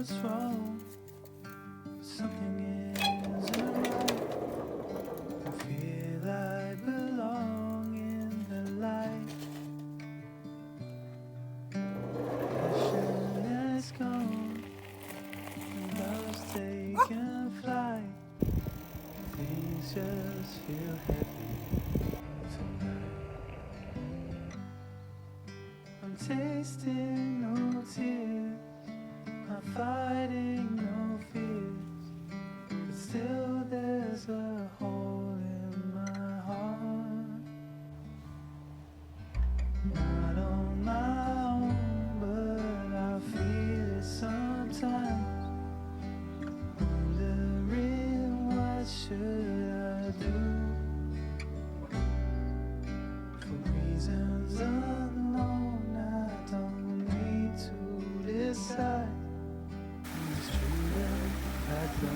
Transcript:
what's wrong. Something isn't right. I feel I belong in the light. Passion has gone, and love's taken flight. Things just feel heavy tonight. I'm tasting no tears, I'm fighting no fears, but still there's a hole in my heart. Not on my own, but I feel it sometimes. Wondering what should I do? For reasons unknown, I don't need to decide. I'm just treated like the